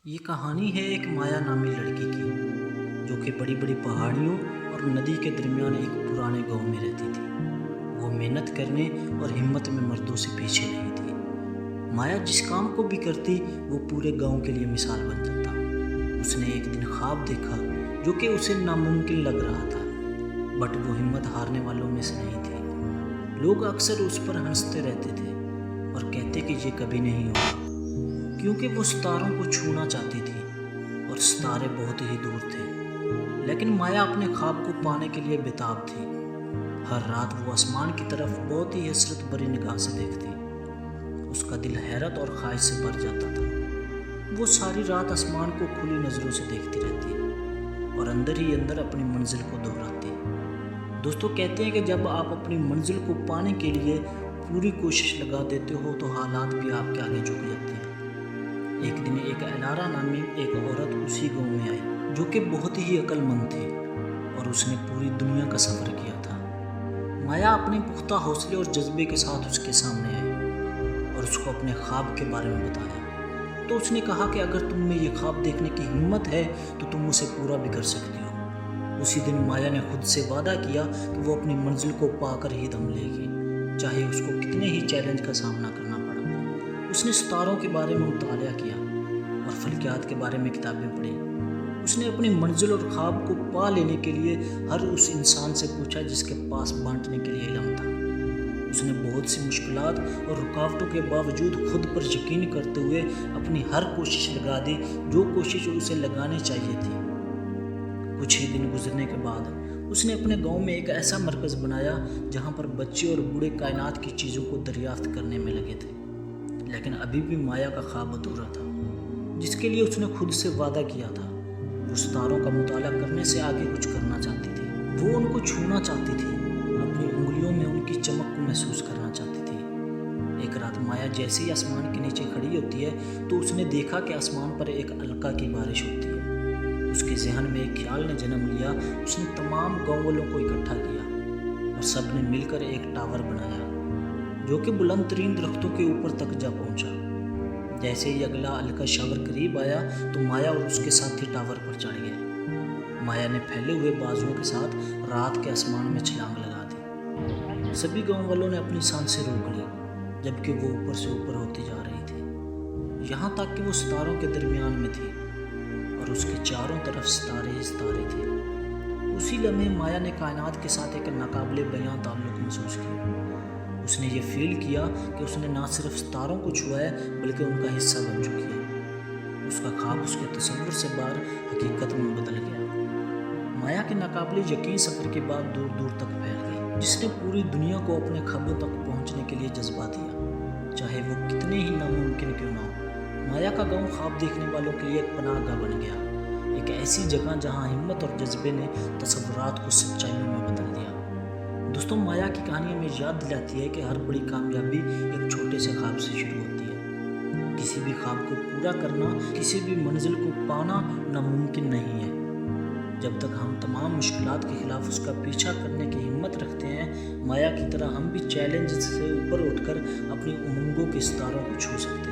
ये कहानी है एक माया नामी लड़की की जो कि बड़ी बड़ी पहाड़ियों और नदी के दरमियान एक पुराने गांव में रहती थी। वो मेहनत करने और हिम्मत में मर्दों से पीछे नहीं थी। माया जिस काम को भी करती वो पूरे गांव के लिए मिसाल बन जाता। उसने एक दिन ख्वाब देखा जो कि उसे नामुमकिन लग रहा था, बट वो हिम्मत हारने वालों में से नहीं थी। लोग अक्सर उस पर हंसते रहते थे और कहते कि ये कभी नहीं होगा, क्योंकि वो सितारों को छूना चाहती थी और सितारे बहुत ही दूर थे। लेकिन माया अपने ख्वाब को पाने के लिए बेताब थी। हर रात वो आसमान की तरफ बहुत ही हसरत भरी निगाह से देखती। उसका दिल हैरत और ख्वाहिश से भर जाता था। वो सारी रात आसमान को खुली नज़रों से देखती रहती और अंदर ही अंदर अपनी मंजिल को दोहराती। दोस्तों, कहते हैं कि जब आप अपनी मंजिल को पाने के लिए पूरी कोशिश लगा देते हो तो हालात भी आपके आगे झुक जाते हैं। एक दिन एक एलारा नामी एक औरत उसी गांव में आई जो कि बहुत ही अक्लमंद थी और उसने पूरी दुनिया का सफ़र किया था। माया अपने पुख्ता हौसले और जज्बे के साथ उसके सामने आई और उसको अपने ख्वाब के बारे में बताया। तो उसने कहा कि अगर तुम में ये ख्वाब देखने की हिम्मत है तो तुम उसे पूरा भी कर सकती हो। उसी दिन माया ने खुद से वादा किया कि वो अपनी मंजिल को पाकर ही दम लेगी, चाहे उसको कितने ही चैलेंज का सामना करना पड़ा। उसने सितारों के बारे में मुतालिया किया और फल्कियात के बारे में किताबें पढ़ी। उसने अपनी मंजिल और ख्वाब को पा लेने के लिए हर उस इंसान से पूछा जिसके पास बांटने के लिए इल्म था। उसने बहुत सी मुश्किलात और रुकावटों के बावजूद खुद पर यकीन करते हुए अपनी हर कोशिश लगा दी जो कोशिश उसे लगानी चाहिए थी। कुछ ही दिन गुजरने के बाद उसने अपने गांव में एक ऐसा मरकज़ बनाया जहां पर बच्चे और बूढ़े कायनात की चीज़ों को दरियाफ्त करने में लगे थे। लेकिन अभी भी माया का ख्वाब अधूरा था, जिसके लिए उसने खुद से वादा किया था। वो सितारों का मुताला करने से आगे कुछ करना चाहती थी। वो उनको छूना चाहती थी, अपनी उंगलियों में उनकी चमक को महसूस करना चाहती थी। एक रात माया जैसे ही आसमान के नीचे खड़ी होती है तो उसने देखा कि आसमान पर एक अलका की बारिश होती है। उसके जहन में एक ख्याल ने जन्म लिया। उसने तमाम गाँव वालों को इकट्ठा किया और सब ने मिलकर एक टावर बनाया जो कि बुलंद तरीन दरख्तों के ऊपर तक जा पहुंचा। जैसे ही अगला अलका शावर करीब आया तो माया और उसके साथी टावर पर चढ़ गए। माया ने फैले हुए बाजुओं के साथ रात के आसमान में छलांग लगा दी। सभी गांव वालों ने अपनी सांसें रोक ली, जबकि वो ऊपर से ऊपर होती जा रही थी, यहाँ तक कि वो सितारों के दरमियान में थी और उसके चारों तरफ सितारे ही सितारे थे। उसी लम्हे माया ने कायनात के साथ एक नाकाबिले बयां ताल्लुक महसूस किया। उसने ये फील किया कि उसने ना सिर्फ सितारों को छुआ है बल्कि उनका हिस्सा बन चुकी है। उसका ख्वाब उसके तसव्वुर से बाहर हकीकत में बदल गया। माया के नाकाबिले यकीन सफ़र के बाद दूर दूर तक फैल गई, जिसने पूरी दुनिया को अपने ख्वाबों तक पहुंचने के लिए जज्बा दिया, चाहे वो कितने ही नामुमकिन क्यों ना हो। माया का गांव ख्वाब देखने वालों के लिए एक पनाहगाह बन गया, एक ऐसी जगह जहां हिम्मत और जज्बे ने तसव्वुरात को सच्चाइयों में बदल दिया। दोस्तों, माया की कहानी हमें याद दिलाती है कि हर बड़ी कामयाबी एक छोटे से ख्वाब से शुरू होती है। किसी भी ख्वाब को पूरा करना, किसी भी मंजिल को पाना नामुमकिन नहीं है। जब तक हम तमाम मुश्किलात के खिलाफ उसका पीछा करने की हिम्मत रखते हैं, माया की तरह हम भी चैलेंज से ऊपर उठकर अपनी उमंगों के सितारों को छू सकते हैं।